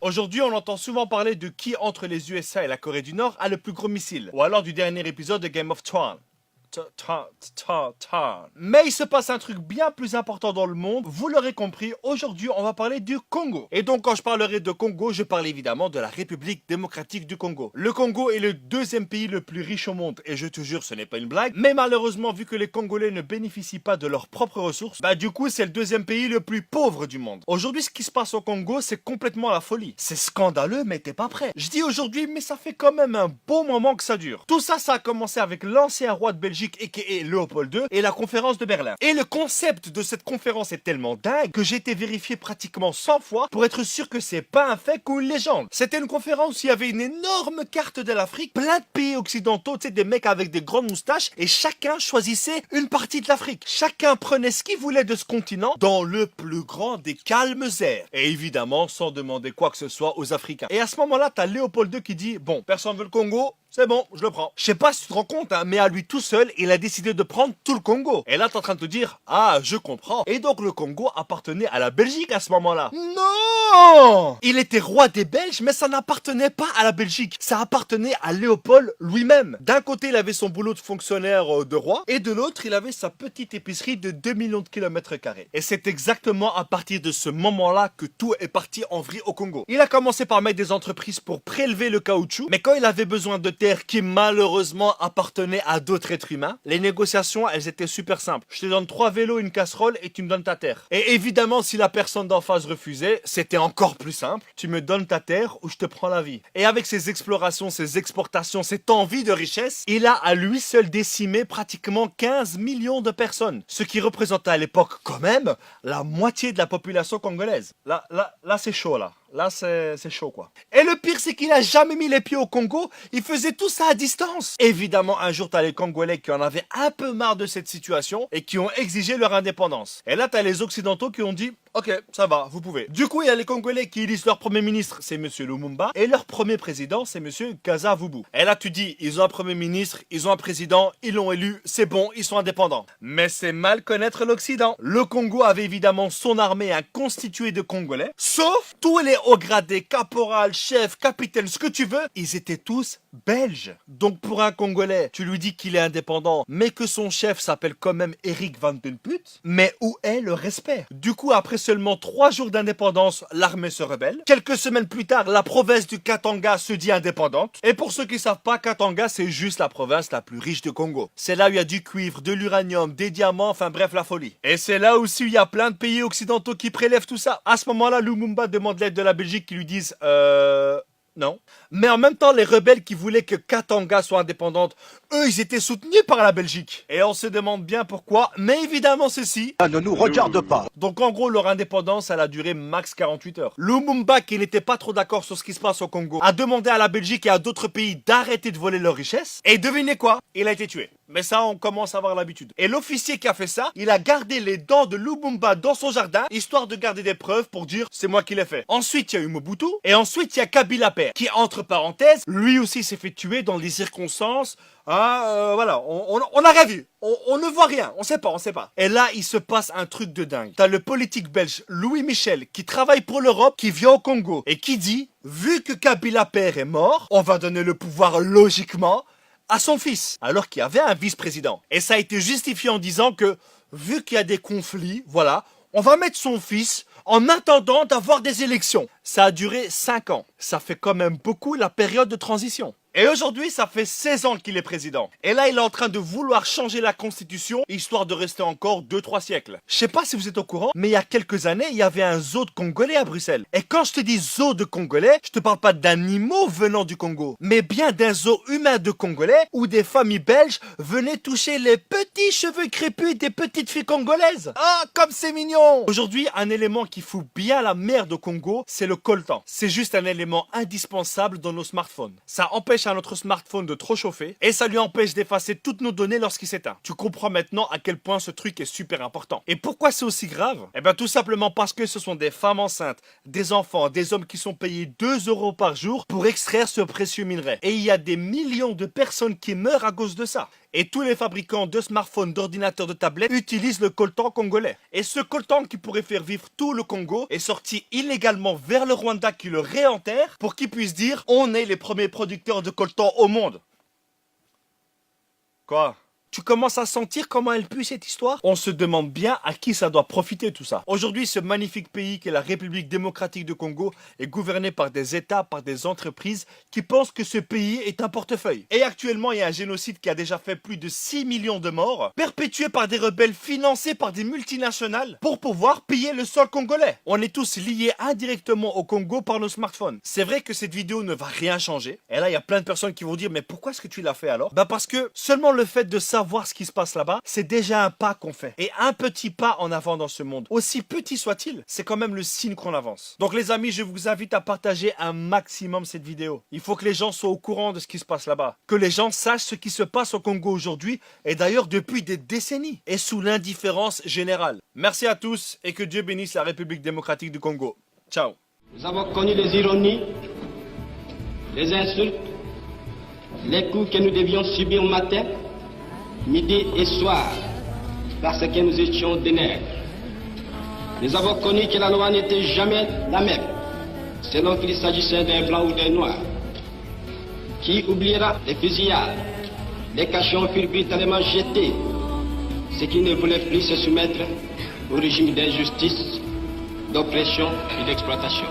Aujourd'hui, on entend souvent parler de qui entre les USA et la Corée du Nord a le plus gros missile, ou alors du dernier épisode de Game of Thrones. Mais il se passe un truc bien plus important dans le monde, vous l'aurez compris, aujourd'hui on va parler du Congo. Et donc quand je parlerai de Congo, je parle évidemment de la République démocratique du Congo. Le Congo est le deuxième pays le plus riche au monde, et je te jure ce n'est pas une blague, mais malheureusement vu que les Congolais ne bénéficient pas de leurs propres ressources, du coup c'est le deuxième pays le plus pauvre du monde. Aujourd'hui ce qui se passe au Congo c'est complètement la folie. C'est scandaleux mais t'es pas prêt. Je dis aujourd'hui mais ça fait quand même un bon moment que ça dure. Tout ça, ça a commencé avec l'ancien roi de Belgique aka Léopold II et la conférence de Berlin. Et le concept de cette conférence est tellement dingue que j'ai été vérifié pratiquement 100 fois pour être sûr que c'est pas un fake ou une légende. C'était une conférence où il y avait une énorme carte de l'Afrique, plein de pays occidentaux, tu sais, des mecs avec des grandes moustaches et chacun choisissait une partie de l'Afrique. Chacun prenait ce qu'il voulait de ce continent dans le plus grand des calmes airs. Et évidemment sans demander quoi que ce soit aux Africains. Et à ce moment-là, t'as Léopold II qui dit bon, personne veut le Congo, c'est bon, je le prends. Je sais pas si tu te rends compte, mais à lui tout seul, il a décidé de prendre tout le Congo. Et là, t'es en train de te dire, ah, je comprends. Et donc, le Congo appartenait à la Belgique à ce moment-là. Non! Il était roi des Belges, mais ça n'appartenait pas à la Belgique. Ça appartenait à Léopold lui-même. D'un côté, il avait son boulot de fonctionnaire de roi, et de l'autre, il avait sa petite épicerie de 2 millions de kilomètres carrés. Et c'est exactement à partir de ce moment-là que tout est parti en vrille au Congo. Il a commencé par mettre des entreprises pour prélever le caoutchouc, mais quand il avait besoin de qui malheureusement appartenait à d'autres êtres humains. Les négociations, elles étaient super simples. Je te donne 3 vélos, une casserole et tu me donnes ta terre. Et évidemment, si la personne d'en face refusait, c'était encore plus simple. Tu me donnes ta terre ou je te prends la vie. Et avec ses explorations, ses exportations, cette envie de richesse, il a à lui seul décimé pratiquement 15 millions de personnes. Ce qui représentait à l'époque quand même la moitié de la population congolaise. Là c'est chaud là. Là, c'est chaud, quoi. Et le pire, c'est qu'il a jamais mis les pieds au Congo. Il faisait tout ça à distance. Évidemment, un jour, t'as les Congolais qui en avaient un peu marre de cette situation et qui ont exigé leur indépendance. Et là, t'as les Occidentaux qui ont dit ok, ça va, vous pouvez. Du coup, il y a les Congolais qui élisent leur premier ministre, c'est Monsieur Lumumba, et leur premier président, c'est Monsieur Kasavubu. Et là, tu dis, ils ont un premier ministre, ils ont un président, ils l'ont élu, c'est bon, ils sont indépendants. Mais c'est mal connaître l'Occident. Le Congo avait évidemment son armée constituée de Congolais, sauf tous les hauts gradés, caporal, chef, capitaine, ce que tu veux, ils étaient tous belges. Donc pour un Congolais, tu lui dis qu'il est indépendant, mais que son chef s'appelle quand même Eric Van Den Put, mais où est le respect? Du coup, après seulement 3 jours d'indépendance, l'armée se rebelle. Quelques semaines plus tard, la province du Katanga se dit indépendante. Et pour ceux qui savent pas, Katanga, c'est juste la province la plus riche du Congo. C'est là où il y a du cuivre, de l'uranium, des diamants, enfin bref, la folie. Et c'est là aussi où il y a plein de pays occidentaux qui prélèvent tout ça. À ce moment-là, Lumumba demande l'aide de la Belgique qui lui disent non. Mais en même temps, les rebelles qui voulaient que Katanga soit indépendante, eux, ils étaient soutenus par la Belgique. Et on se demande bien pourquoi, mais évidemment ceci ça ne nous regarde pas. Donc en gros, leur indépendance, elle a duré max 48 heures. Lumumba, qui n'était pas trop d'accord sur ce qui se passe au Congo, a demandé à la Belgique et à d'autres pays d'arrêter de voler leurs richesses. Et devinez quoi? Il a été tué. Mais ça, on commence à avoir l'habitude. Et l'officier qui a fait ça, il a gardé les dents de Lumumba dans son jardin, histoire de garder des preuves pour dire c'est moi qui l'ai fait. Ensuite, il y a eu Mobutu, et ensuite, il y a Kabila Père, qui, entre parenthèses, lui aussi s'est fait tuer dans des circonstances. Voilà, on n'a rien vu. On ne voit rien, on sait pas. Et là, il se passe un truc de dingue. T'as le politique belge Louis Michel qui travaille pour l'Europe, qui vient au Congo et qui dit, vu que Kabila Père est mort, on va donner le pouvoir logiquement à son fils, alors qu'il y avait un vice-président. Et ça a été justifié en disant que, vu qu'il y a des conflits, voilà, on va mettre son fils en attendant d'avoir des élections. Ça a duré 5 ans. Ça fait quand même beaucoup la période de transition. Et aujourd'hui, ça fait 16 ans qu'il est président. Et là, il est en train de vouloir changer la constitution, histoire de rester encore 2-3 siècles. Je sais pas si vous êtes au courant, mais il y a quelques années, il y avait un zoo de Congolais à Bruxelles. Et quand je te dis zoo de Congolais, je te parle pas d'animaux venant du Congo, mais bien d'un zoo humain de Congolais, où des familles belges venaient toucher les petits cheveux crépus des petites filles congolaises. Ah, comme c'est mignon! Aujourd'hui, un élément qui fout bien la merde au Congo, c'est le coltan. C'est juste un élément indispensable dans nos smartphones. Ça empêche à notre smartphone de trop chauffer et ça lui empêche d'effacer toutes nos données lorsqu'il s'éteint. Tu comprends maintenant à quel point ce truc est super important. Et pourquoi c'est aussi grave? Eh bien tout simplement parce que ce sont des femmes enceintes, des enfants, des hommes qui sont payés 2 € par jour pour extraire ce précieux minerai. Et il y a des millions de personnes qui meurent à cause de ça. Et tous les fabricants de smartphones, d'ordinateurs, de tablettes utilisent le coltan congolais. Et ce coltan qui pourrait faire vivre tout le Congo est sorti illégalement vers le Rwanda qui le réenterre pour qu'ils puissent dire on est les premiers producteurs de coltan au monde. Quoi ? Tu commences à sentir comment elle pue cette histoire? On se demande bien à qui ça doit profiter tout ça. Aujourd'hui, ce magnifique pays qu'est la République démocratique du Congo est gouverné par des États, par des entreprises qui pensent que ce pays est un portefeuille. Et actuellement, il y a un génocide qui a déjà fait plus de 6 millions de morts, perpétué par des rebelles financés par des multinationales pour pouvoir piller le sol congolais. On est tous liés indirectement au Congo par nos smartphones. C'est vrai que cette vidéo ne va rien changer. Et là, il y a plein de personnes qui vont dire mais pourquoi est-ce que tu l'as fait alors? Bah parce que seulement le fait de savoir ce qui se passe là-bas, c'est déjà un pas qu'on fait. Et un petit pas en avant dans ce monde, aussi petit soit-il, c'est quand même le signe qu'on avance. Donc les amis, je vous invite à partager un maximum cette vidéo. Il faut que les gens soient au courant de ce qui se passe là-bas. Que les gens sachent ce qui se passe au Congo aujourd'hui, et d'ailleurs depuis des décennies, et sous l'indifférence générale. Merci à tous, et que Dieu bénisse la République démocratique du Congo. Ciao. Nous avons connu les ironies, les insultes, les coups que nous devions subir matin, midi et soir, parce que nous étions des nègres. Nous avons connu que la loi n'était jamais la même, selon qu'il s'agissait d'un blanc ou d'un noir. Qui oubliera les fusillades? Les cachons furent brutalement jetés. Ceux qui ne voulaient plus se soumettre au régime d'injustice, d'oppression et d'exploitation.